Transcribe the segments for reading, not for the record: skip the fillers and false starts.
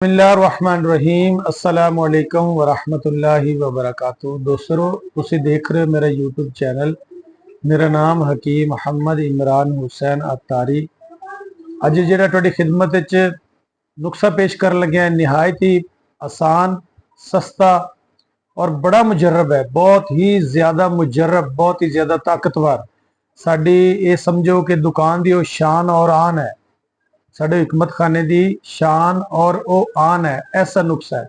बिस्मिल्लाहिर्रहमानिर्रहीम अस्सलामु अलैकुम वरहमतुल्लाहि वबरकातुहू। दोस्तों, तुसी देख रहे हो मेरा यूट्यूब चैनल। मेरा नाम हकीम मोहम्मद इमरान हुसैन अतारी। अज जिहड़ा तुहाडी खिदमत विच नुस्खा पेश कर लगे हैं, निहायत ही आसान, सस्ता और बड़ा मुजरब है। बहुत ही ज़्यादा मुजरब, बहुत ही ज़्यादा ताकतवर। साडी ये समझो कि दुकान दी शान और आन है। साडे हिकमत खाने की शान और वो आन है। ऐसा नुस्खा है।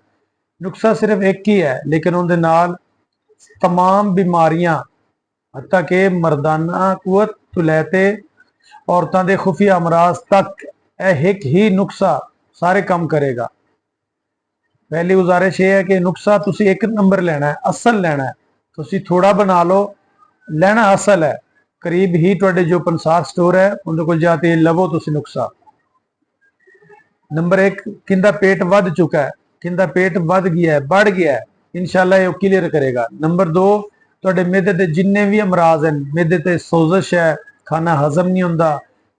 नुस्खा सिर्फ एक ही है, लेकिन उनके नाल तमाम बीमारियां, हत्ता के मर्दाना कुवत तो लैते औरतों के खुफिया अमराज तक एक ही नुस्खा सारे काम करेगा। पहली गुजारिश ये है कि नुस्खा तुसी एक नंबर लेना है, असल लेना है। तुसी थोड़ा बना लो, लेना असल है। करीब ही तुहाडे जो पंसार स्टोर है उनके कोल जाके लवो तुसी नुस्खा। नंबर एक, किंदा पेट वध चुका है, किंदा पेट वध गया है, बढ़ गया है, इंशाल्लाह ये क्लियर करेगा। नंबर दो, तुहाडे मेदे ते जिन्ने भी अमराज हैं, मेदे ते सोजिश है, खाना हजम नहीं होंदा,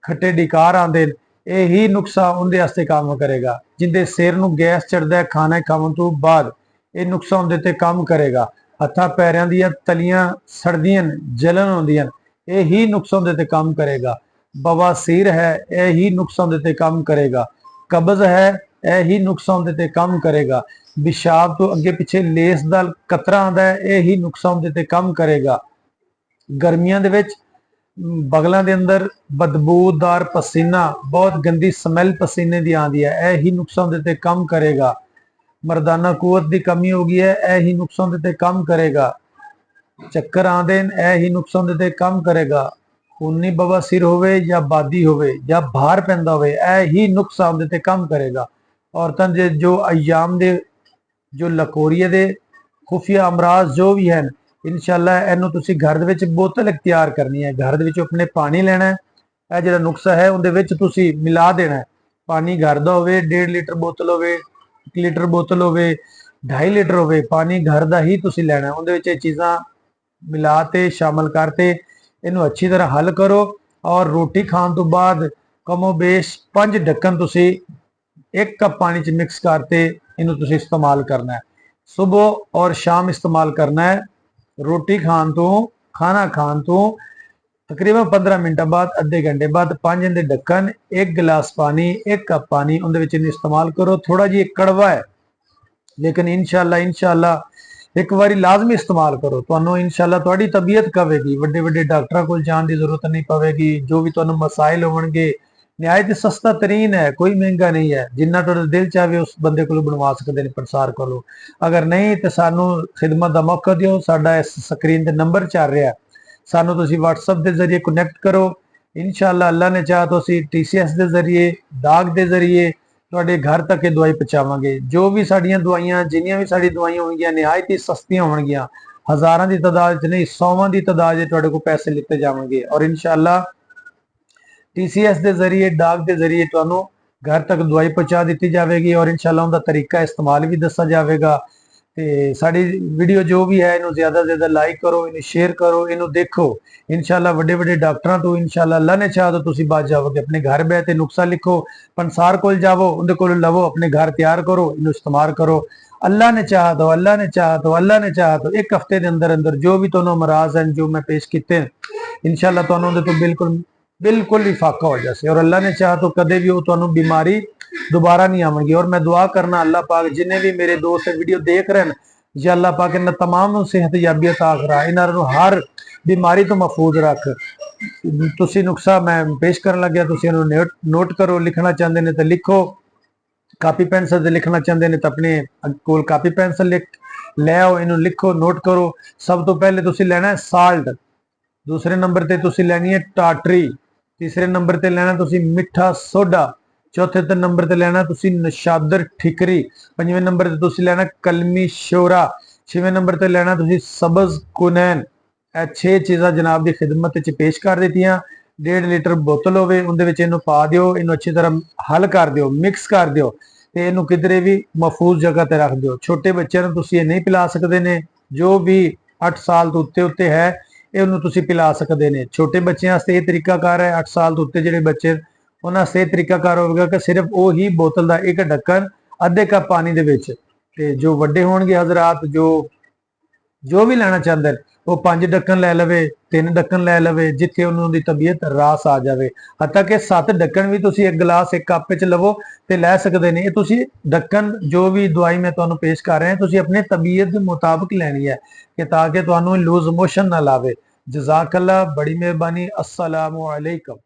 खट्टे डिकार आंदे, यही नुस्खा उनके वास्ते काम करेगा। जिंदे सिर नूं गैस चढ़दा है खाना खाने तो बाद, ये नुस्खा उनके ते काम करेगा। हत्थां पैरां दीयां तलियां सड़दियां, जलन होंदियां, यही नुस्खा उनके ते काम करेगा। बवासीर है, यही नुस्खा उनके ते काम करेगा। कब्ज है, यही नुस्खा उनके ते काम करेगा। पेशाब तो अगे पिछे लेस दा कतरा आंदा है, यही नुस्खा उनके ते काम करेगा। गर्मियां दे विच बगलों के अंदर बदबूदार पसीना, बहुत गंदी स्मैल पसीने की आती है, यही नुस्खा उनके ते काम करेगा। मर्दाना कुवत की कमी हो गई है, यही नुस्खा उनके ते काम करेगा। चक्कर आंदे, यही नुस्खा उनके ते काम करेगा। खूनी बवासीर होवे या बादी होवे या बाहर पैंदा होवे, यही नुस्खा उनके ते काम करेगा। औरतां दे जो अयाम दे जो लकोरिए दे खुफिया अमराज जो भी हैं, इंशाल्लाह इनू तुसी घर दे विच बोतल इख्तियार करनी है। घर दे विच अपने पानी लेना है, यह जिहड़ा नुस्खा है उहदे विच तुसी मिला देना है। पानी घर दा होवे, 1.5 लीटर बोतल होवे, 1 लीटर बोतल होवे, 2.5 लीटर होवे, पानी घर दा ही तुसी लेना है। उहदे विच ये चीज़ां मिलाते शामिल करते इनू अच्छी तरह हल करो और रोटी खाने तो बाद कमोबेश 5 ढक्कन तुसी 1 कप पानी च मिक्स करते इनू तुसी इस्तेमाल करना है। सुबह और शाम इस्तेमाल करना है। रोटी खान तो, खाना खान तो तकरीबन 15 मिनट बाद, अद्धे घंटे बाद 5 इंदे ढक्कन, 1 गिलास पानी, 1 कप पानी उनदे विच इस्तेमाल करो। थोड़ा जी कड़वा है, लेकिन इंशाल्लाह इंशाल्लाह एक बारी लाजमी इस्तेमाल करो। तुहानू इंशाल्लाह तुहाडी तबीयत कवेगी, वड्डे वड्डे डॉक्टरों को जाने की जरूरत नहीं पवेगी। जो भी तुहानू मसाइल होणगे, निहायत सस्ता तरीन है, कोई महंगा नहीं है। जिन्ना तुहाडा दिल चाहे उस बंदे को बनवा सकते हैं प्रसार करो। अगर नहीं तो सानू खिदमत का मौका दिओ। साडा इस स्क्रीन ते नंबर चल रहा है, सानू तुसी व्हाट्सएप के जरिए कनैक्ट करो। इंशाल्लाह अल्लाह ने चाहा तो असी TCS के जरिए, डाक के जरिए तुहाडे घर तक ये दवाई पहुंचावांगे। जो भी साडियां दवाइयां, जिन्नियां भी साडी दवाइयां होंगियां, निहायत ही सस्तियां होणगियां। हज़ारां की तादाद च नहीं, 100वां की तादाद तुहाडे को पैसे लिते जाएंगे। और इंशाल्लाह TCS के जरिए, डाक के जरिए तुहानू घर तक दवाई पहुंचा दी जाएगी और इंशाल्लाह उनका तरीका इस्तेमाल भी दसा जाएगा। ते साडी वीडियो जो भी है इनू ज़्यादा से ज़्यादा लाइक करो, इनू शेयर करो, इनू देखो। इंशाल्लाह वड्डे वड्डे डॉक्टरों तो इंशाल्लाह अल्लाह ने चाहा तो तुसी बच जाओगे। अपने घर बैठे नुस्खा लिखो, पंसार कोल जावो, उनके कोल लवो, अपने घर तैयार करो, इनू इस्तेमाल करो। अल्लाह ने चाहा तो, अल्लाह ने चाहा तो, अल्लाह ने चाहा तो 1 हफ्ते के अंदर अंदर जो भी तुहानू अमराज हैं जो मैं पेश किए, इंशाल्लाह तुहानू उहदे तो बिल्कुल बिल्कुल भी फाका हो जाए। और अल्लाह ने चाहा तो कदे भी वो तुहानू बीमारी दोबारा नहीं आवेगी। और मैं दुआ करना अल्लाह पाक जिन्हें भी मेरे दोस्त वीडियो देख रहे हैं, या अल्लाह पाक इन्हें तमाम सेहत याबियत आखरा, इन्होंने हर बीमारी तो महफूज रख। तुसी नुस्खा मैं पेश कर लग्या, तुसी इन्होंने नोट करो। लिखना चाहते हैं तो लिखो, कापी पेंसिल से लिखना चाहते हैं तो अपने कोल कापी पेंसिल लिख ले आओ, इन्हों लिखो, नोट करो। सब तो पहले तुसी लेना है साल्ट, दूसरे नंबर ते तुसी लेनी है टाटरी, तीसरे नंबर ते लेना तुसी मिठा सोडा, चौथे नंबर ते लेना तुसी नशादर ठिकरी, पंजवें नंबर ते तुसी लेना कलमी शोरा, छेवें नंबर ते लेना तुसी सब्ज कुनैन। ए 6 चीज़ां जनाब की खिदमत च पेश कर दित्तियां। 1.5 लीटर बोतल होवे, उहदे विच इहनूं पा दिओ, इहनूं अच्छी तरह हल कर दिओ, मिक्स कर दिओ ते इहनूं किधरे भी महफूज जगह ते रख दिओ। छोटे बच्चों को तुसी ये नहीं पिला सकते ने, जो भी 8 साल तो उत्ते उत्ते है इहनूं तुसी पिला सकते हैं। छोटे बच्चों वास्ते ये तरीकाकार है, 8 साल तो उत्ते जिहड़े बच्चे उन्होंने वास्ते तरीकाकार होगा कि सिर्फ वो ही बोतल का 1 ढक्कन ਅੱਧੇ ਕੱਪ ਪਾਣੀ ਦੇ ਵਿੱਚ। ਤੇ ਜੋ ਵੱਡੇ ਹੋਣਗੇ ਹਜ਼ਰਾਤ, ਜੋ ਵੀ ਲੈਣਾ ਚਾਹੁੰਦੇ ਨੇ, ਉਹ 5 ਢੱਕਣ ਲੈ ਲਵੇ, 3 ਢੱਕਣ ਲੈ ਲਵੇ, ਜਿੱਥੇ ਉਹਨਾਂ ਦੀ ਤਬੀਅਤ ਰਾਸ ਆ ਜਾਵੇ। ਹੱਤਾ ਕਿ 7 ਢੱਕਣ ਵੀ ਤੁਸੀਂ ਇੱਕ ਗਲਾਸ ਇੱਕ ਕੱਪ ਵਿੱਚ ਲਵੋ ਤੇ ਲੈ ਸਕਦੇ ਨੇ। ਇਹ ਤੁਸੀਂ ਢੱਕਣ ਜੋ ਵੀ ਦਵਾਈ ਮੈਂ ਤੁਹਾਨੂੰ ਪੇਸ਼ ਕਰ ਰਿਹਾ, ਤੁਸੀਂ ਆਪਣੇ ਤਬੀਅਤ ਦੇ ਮੁਤਾਬਕ ਲੈਣੀ ਹੈ ਕਿ ਤਾਂ ਕਿ ਤੁਹਾਨੂੰ ਲੂਜ਼ ਮੋਸ਼ਨ ਨਾ ਲਾਵੇ। ਜਜ਼ਾਕੱਲਾ, ਬੜੀ ਮਿਹਰਬਾਨੀ। अस्सलामु अलैकुम।